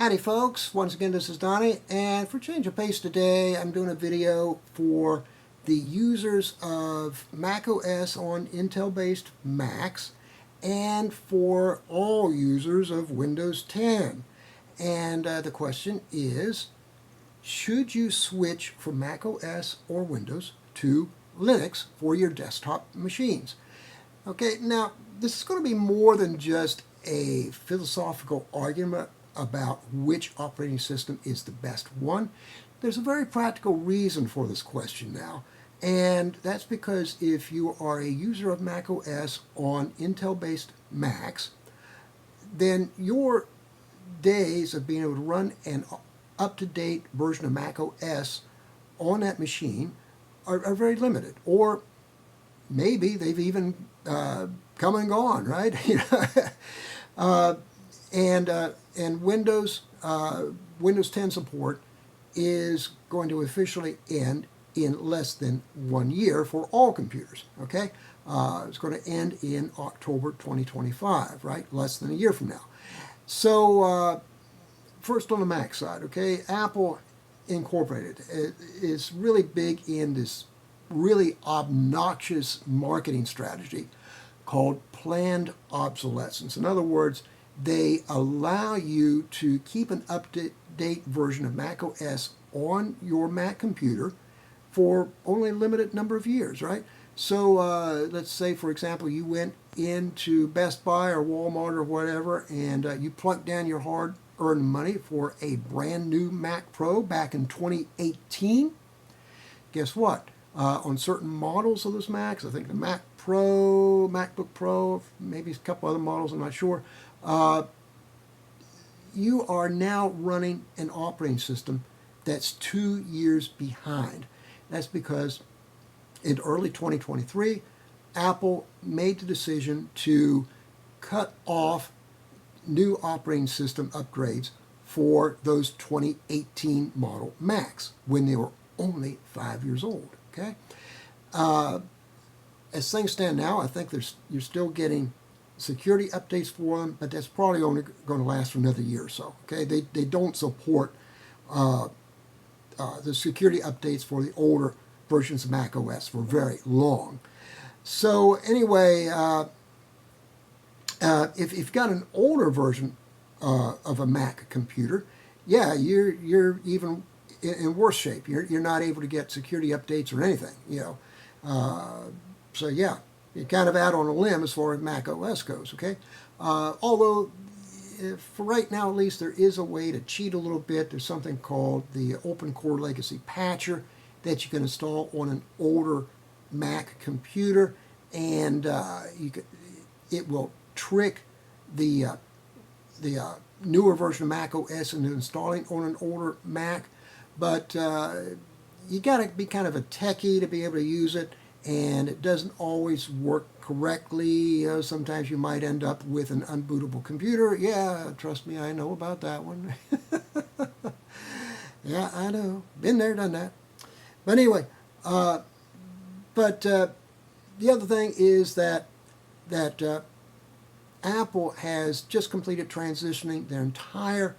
Howdy folks, once again this is Donnie, and for change of pace today I'm doing a video for the users of Mac OS on Intel based Macs and for all users of Windows 10. And the question is, should you switch from Mac OS or Windows to Linux for your desktop machines? Okay, now this is going to be more than just a philosophical argument about which operating system is the best one. There's a very practical reason for this question now, and that's because if you are a user of Mac OS on Intel-based Macs, then your days of being able to run an up-to-date version of Mac OS on that machine are very limited, or maybe they've even come and gone, right? And Windows 10 support is going to officially end in less than 1 year for all computers. Okay, it's going to end in October 2025, right? Less than a year from now. So first on the Mac side, okay, Apple Incorporated is really big in this really obnoxious marketing strategy called planned obsolescence. In other words, they allow you to keep an up-to-date version of Mac OS on your Mac computer for only a limited number of years, right? So let's say, for example, you went into Best Buy or Walmart or whatever, and you plunked down your hard-earned money for a brand new Mac Pro back in 2018. Guess what? On certain models of those Macs, I think the Mac Pro, MacBook Pro, maybe a couple other models, I'm not sure, you are now running an operating system that's 2 years behind. That's because in early 2023, Apple made the decision to cut off new operating system upgrades for those 2018 model Macs when they were only 5 years old. Okay, as things stand now, I think you're still getting security updates for them, but that's probably only going to last for another year or so. Okay, they don't support the security updates for the older versions of Mac OS for very long. So anyway, if you've got an older version of a Mac computer, yeah, you're even in worse shape. You're not able to get security updates or anything, so yeah, you're kind of out on a limb as far as Mac OS goes, okay? Although, for right now at least, there is a way to cheat a little bit. There's something called the Open Core Legacy Patcher that you can install on an older Mac computer, and it will trick the newer version of Mac OS into installing on an older Mac. But you got to be kind of a techie to be able to use it, and it doesn't always work correctly. Sometimes you might end up with an unbootable computer. Yeah, trust me, I know about that one. Yeah, I know. Been there, done that. But anyway, the other thing is that Apple has just completed transitioning their entire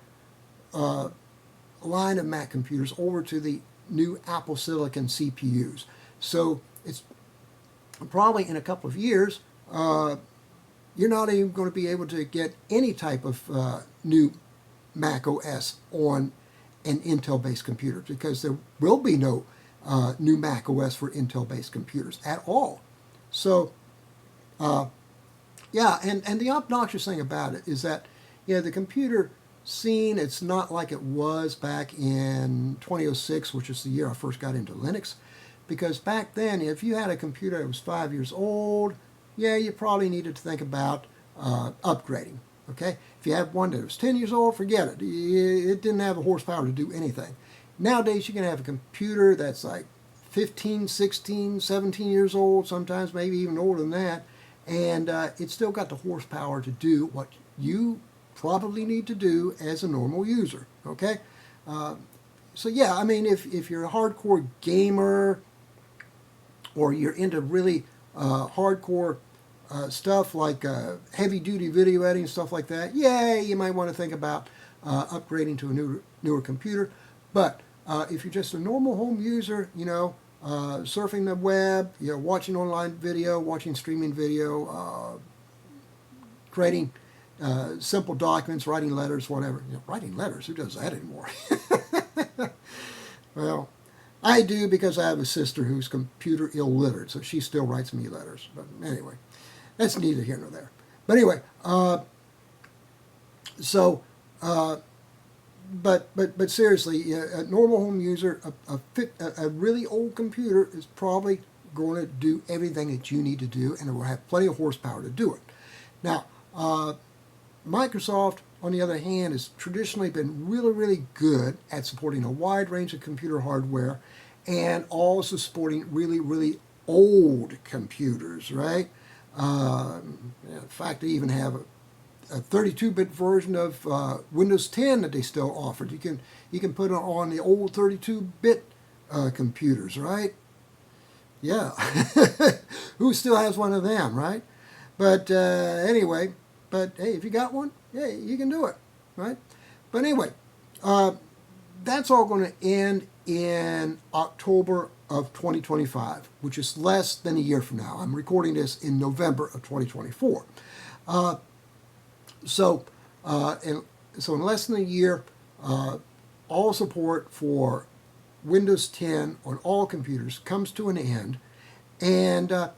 line of Mac computers over to the new Apple Silicon CPUs. So it's probably in a couple of years, you're not even going to be able to get any type of new Mac OS on an Intel-based computer, because there will be no new Mac OS for Intel-based computers at all. So, yeah, and the obnoxious thing about it is that, the computer scene, it's not like it was back in 2006, which is the year I first got into Linux. Because back then, if you had a computer that was 5 years old, yeah, you probably needed to think about upgrading. Okay, if you had one that was 10 years old, forget it. It didn't have the horsepower to do anything. Nowadays, you can have a computer that's like 15, 16, 17 years old, sometimes maybe even older than that, and it's still got the horsepower to do what you probably need to do as a normal user. Okay, so yeah, I mean, if you're a hardcore gamer, or you're into really hardcore stuff like heavy-duty video editing, stuff like that, yeah, you might want to think about upgrading to a newer computer. But if you're just a normal home user, surfing the web, watching online video, watching streaming video, creating simple documents, writing letters, whatever. Writing letters, who does that anymore? Well, I do because I have a sister who's computer illiterate, so she still writes me letters. But anyway, that's neither here nor there. But anyway, but seriously, a normal home user, a really old computer is probably going to do everything that you need to do, and it will have plenty of horsepower to do it. Now, Microsoft, on the other hand, has traditionally been really, really good at supporting a wide range of computer hardware and also supporting really, really old computers, right? In fact, they even have a 32-bit version of Windows 10 that they still offered. You can put it on the old 32-bit computers, right? Yeah. Who still has one of them, right? But anyway, hey, if you got one, yeah, you can do it, right? But anyway, that's all going to end in October of 2025, which is less than a year from now. I'm recording this in November of 2024. So in less than a year, all support for Windows 10 on all computers comes to an end, and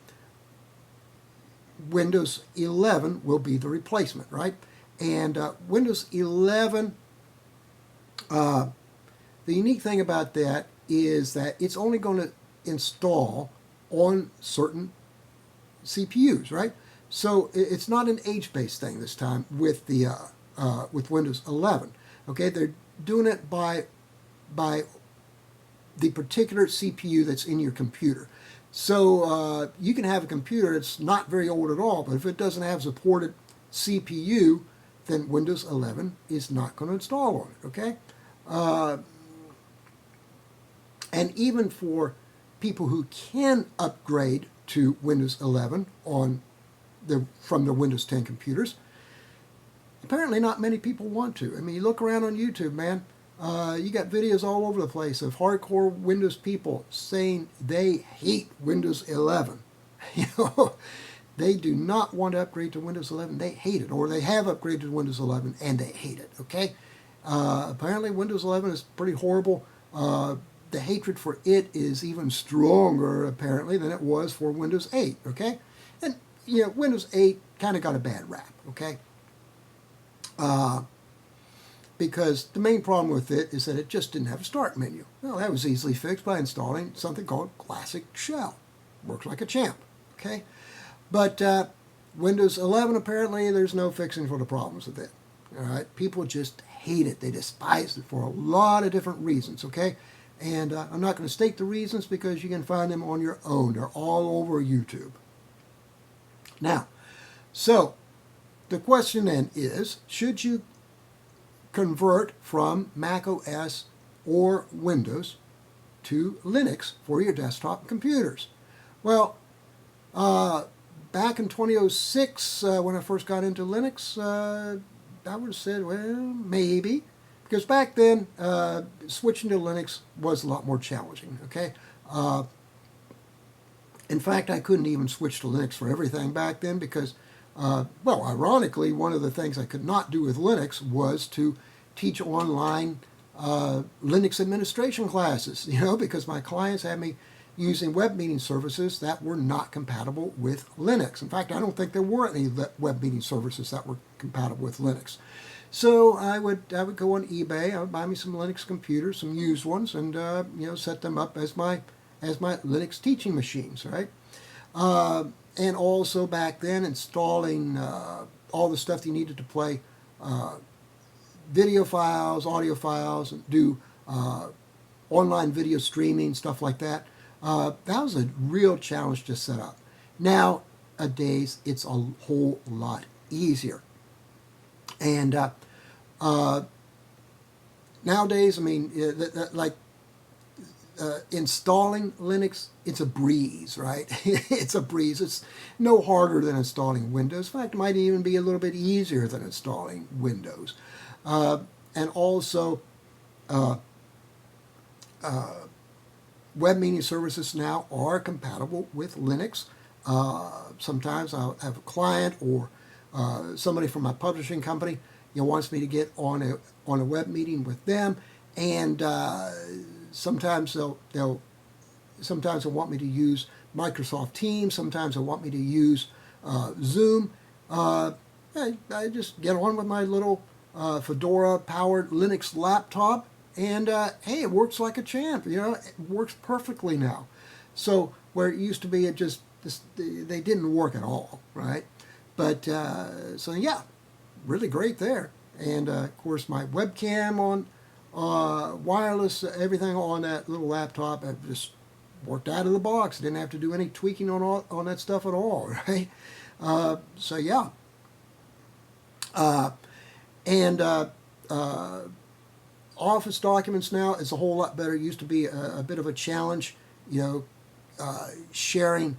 Windows 11 will be the replacement, right? And Windows 11, the unique thing about that is that it's only going to install on certain CPUs, right? So it's not an age-based thing this time with the with Windows 11. Okay, they're doing it by the particular CPU that's in your computer. So you can have a computer that's not very old at all, but if it doesn't have supported CPU, then Windows 11 is not going to install on it. Okay, and even for people who can upgrade to Windows 11 from the Windows 10 computers, apparently not many people want to. I mean, you look around on YouTube, man. You got videos all over the place of hardcore Windows people saying they hate Windows 11. They do not want to upgrade to Windows 11. They hate it, or they have upgraded to Windows 11 and they hate it. Okay. Apparently, Windows 11 is pretty horrible. The hatred for it is even stronger, apparently, than it was for Windows 8. Okay, and Windows 8 kind of got a bad rap. Okay. Because the main problem with it is that it just didn't have a start menu. Well, that was easily fixed by installing something called Classic Shell. Works like a champ, okay? But Windows 11, apparently, there's no fixing for the problems with it, all right? People just hate it. They despise it for a lot of different reasons, okay? And I'm not going to state the reasons because you can find them on your own. They're all over YouTube. Now, so the question then is, should you convert from Mac OS or Windows to Linux for your desktop computers? Well, back in 2006, when I first got into Linux, I would have said, well, maybe. Because back then, switching to Linux was a lot more challenging, okay? In fact, I couldn't even switch to Linux for everything back then because well, ironically, one of the things I could not do with Linux was to teach online Linux administration classes, because my clients had me using web meeting services that were not compatible with Linux. In fact, I don't think there were any web meeting services that were compatible with Linux. So I would go on eBay, I would buy me some Linux computers, some used ones, and set them up as my Linux teaching machines, right? And also back then installing all the stuff you needed to play video files, audio files, and do online video streaming, stuff like that. That was a real challenge to set up. Nowadays, it's a whole lot easier. And nowadays, I mean, installing Linux, it's a breeze, right? It's a breeze. It's no harder than installing Windows. In fact, it might even be a little bit easier than installing Windows. and also web meeting services now are compatible with Linux. Sometimes I'll have a client or somebody from my publishing company, wants me to get on a web meeting with them, and sometimes they'll want me to use Microsoft Teams. Sometimes they'll want me to use Zoom. I just get on with my little Fedora-powered Linux laptop, and hey, it works like a champ. It works perfectly now. So where it used to be, they didn't work at all, right? But so yeah, really great there. And of course, my webcam on wireless, everything on that little laptop, I've just worked out of the box. Didn't have to do any tweaking on that stuff at all, right? So yeah. And Office documents now is a whole lot better. It used to be a bit of a challenge, sharing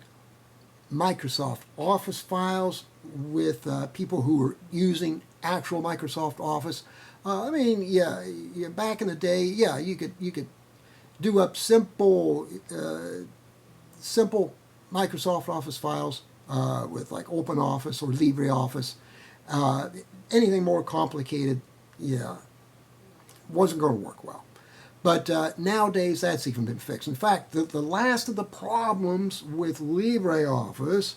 Microsoft Office files with people who were using actual Microsoft Office. Back in the day, you could do up simple Microsoft Office files with like OpenOffice or LibreOffice. Anything more complicated, wasn't going to work well. But nowadays, that's even been fixed. In fact, the last of the problems with LibreOffice,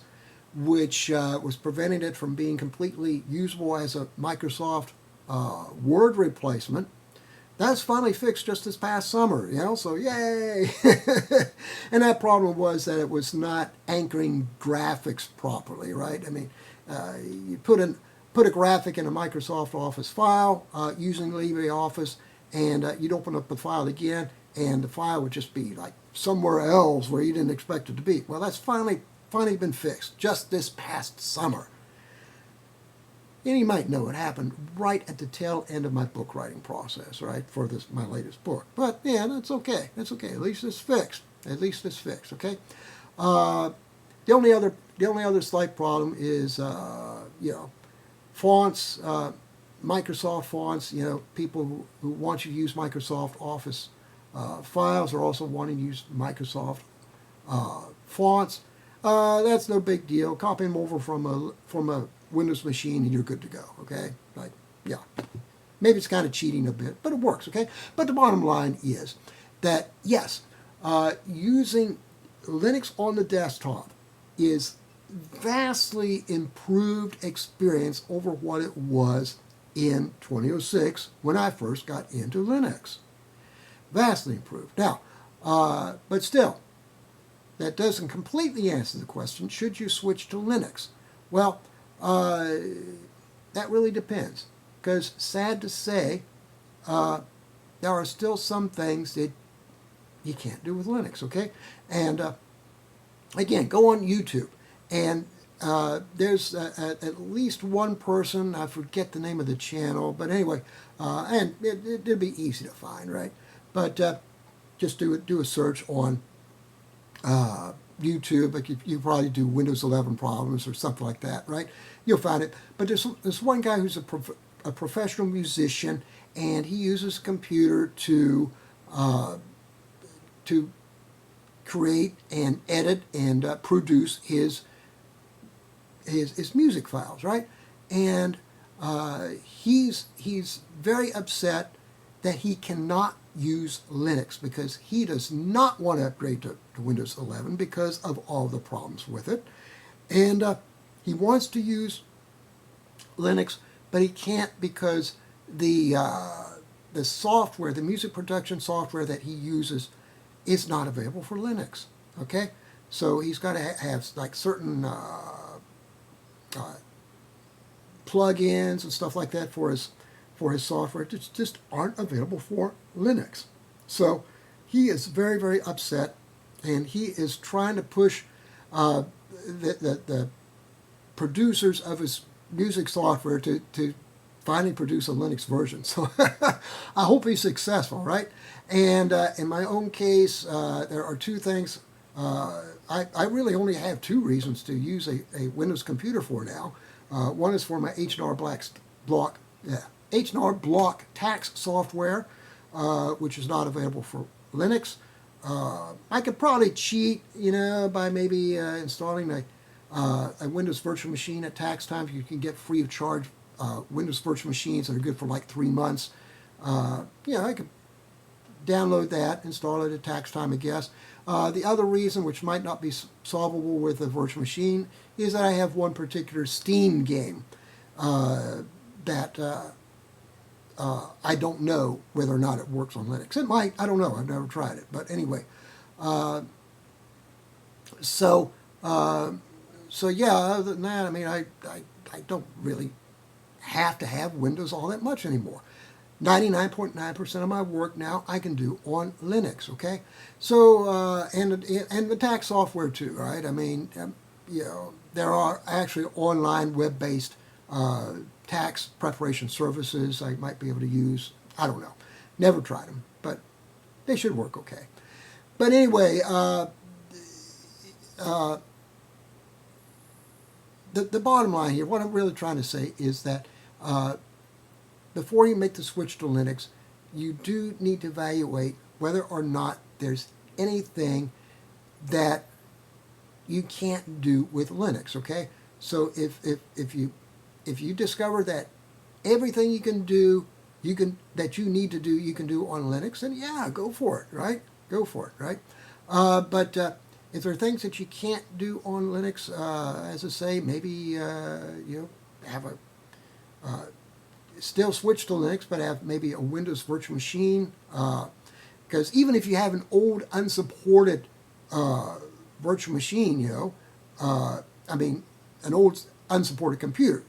which was preventing it from being completely usable as a Microsoft Word replacement, that's finally fixed just this past summer, so yay! And that problem was that it was not anchoring graphics properly, right? You put a graphic in a Microsoft Office file using LibreOffice, and you'd open up the file again, and the file would just be like somewhere else where you didn't expect it to be. Well, that's finally been fixed just this past summer. And you might know it happened right at the tail end of my book writing process, right, for my latest book. But yeah, that's okay. That's okay. At least it's fixed. Okay. The only other slight problem is fonts, Microsoft fonts. People who want you to use Microsoft Office files are also wanting to use Microsoft fonts. That's no big deal. Copy them over from a Windows machine and you're good to go. Okay, maybe it's kind of cheating a bit, but it works. Okay, but the bottom line is that yes, using Linux on the desktop is vastly improved experience over what it was in 2006 when I first got into Linux. Vastly improved. Now, but still, that doesn't completely answer the question, should you switch to Linux? Well, that really depends, because sad to say, there are still some things that you can't do with Linux, okay? And again, go on YouTube, and there's at least one person, I forget the name of the channel, but anyway, and it'd be easy to find, right? But just do a search on YouTube, like you probably do Windows 11 problems or something like that, right? You'll find it. But there's one guy who's a professional musician, and he uses a computer to create and edit and produce his music files, right? And he's very upset that he cannot use Linux because he does not want to upgrade to Windows 11 because of all the problems with it. And he wants to use Linux, but he can't because the software, the music production software that he uses is not available for Linux. Okay? So he's got to have like certain plugins and stuff like that for his software that just aren't available for Linux. So he is very, very upset, and he is trying to push the producers of his music software to finally produce a Linux version. So I hope he's successful, right? And in my own case, there are two things. I really only have two reasons to use a Windows computer for now. One is for my H&R Block H&R Block tax software, which is not available for Linux. I could probably cheat, by maybe installing a Windows virtual machine at tax time. You can get free of charge Windows virtual machines that are good for like 3 months. I could download that, install it at tax time, I guess. The other reason, which might not be solvable with a virtual machine, is that I have one particular Steam game that I don't know whether or not it works on Linux. It might. I don't know. I've never tried it. But anyway, so yeah. Other than that, I mean, I don't really have to have Windows all that much anymore. 99.9% of my work now I can do on Linux. Okay, so and the tax software too, right? I mean, there are actually online web-based tax preparation services I might be able to use. I don't know. Never tried them, but they should work okay. But anyway, the bottom line here, what I'm really trying to say is that before you make the switch to Linux, you do need to evaluate whether or not there's anything that you can't do with Linux. Okay, so if you discover that everything you that you need to do, you can do on Linux, then yeah, go for it, right? Go for it, right? But if there are things that you can't do on Linux, as I say, maybe have a still switch to Linux, but have maybe a Windows virtual machine. Because even if you have an old unsupported virtual machine, I mean, an old unsupported computer,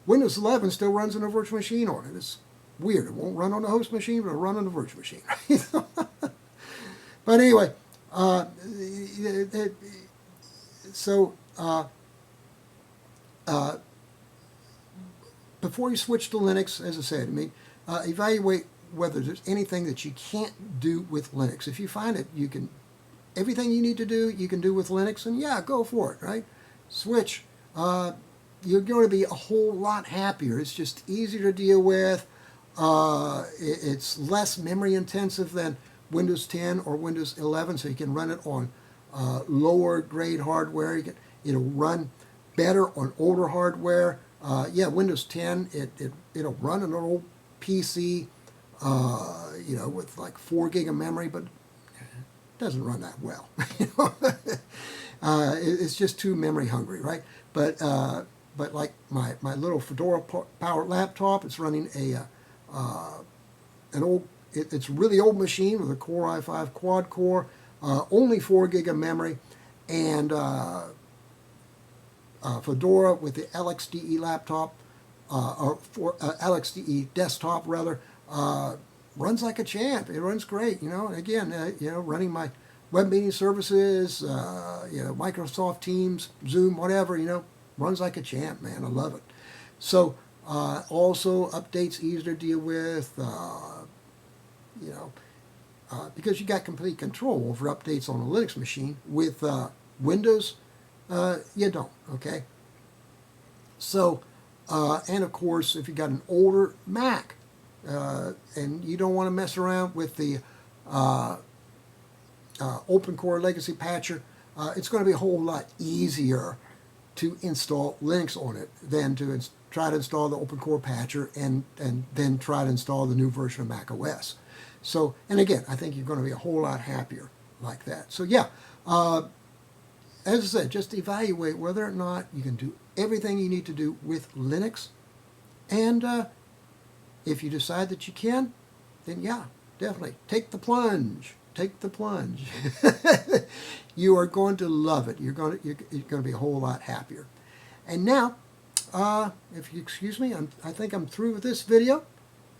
Windows 11 still runs on a virtual machine on it. It's weird. It won't run on the host machine, but it'll run on the virtual machine. Right? But anyway, before you switch to Linux, as I said, I mean, evaluate whether there's anything that you can't do with Linux. If you find it, everything you need to do, you can do with Linux, and yeah, go for it, right? Switch. You're going to be a whole lot happier. It's just easier to deal with. It's less memory intensive than Windows 10 or Windows 11, so you can run it on lower grade hardware. It'll run better on older hardware. Windows 10, it'll run an old PC, with like 4 gig of memory, but it doesn't run that well. It's just too memory hungry, right? But like my little Fedora powered laptop, it's running it's a really old machine with a Core i5 quad core, only 4 gig of memory, and Fedora with the LXDE laptop, LXDE desktop rather, runs like a champ. It runs great, And again, running my web meeting services, Microsoft Teams, Zoom, whatever, runs like a champ, man. I love it. So also updates easier to deal with, because you got complete control over updates on a Linux machine. With Windows, you don't, okay? So, and of course, if you got an older Mac, and you don't want to mess around with the Open Core Legacy Patcher, it's going to be a whole lot easier to install Linux on it than to try to install the Open Core Patcher and then try to install the new version of Mac OS. So, and again, I think you're going to be a whole lot happier like that. So yeah, as I said, just evaluate whether or not you can do everything you need to do with Linux. And if you decide that you can, then yeah, definitely take the plunge. Take the plunge. You are going to love it. You're going to be a whole lot happier. And now, if you excuse me, I think I'm through with this video.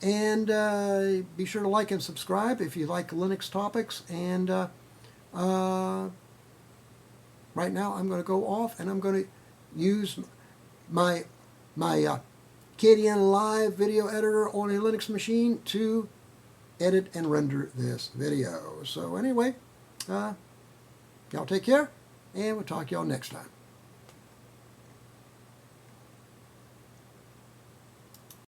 And be sure to like and subscribe if you like Linux topics. And right now, I'm going to go off and I'm going to use my KDN Live video editor on a Linux machine to edit and render this video. So anyway, y'all take care, and we'll talk to y'all next time.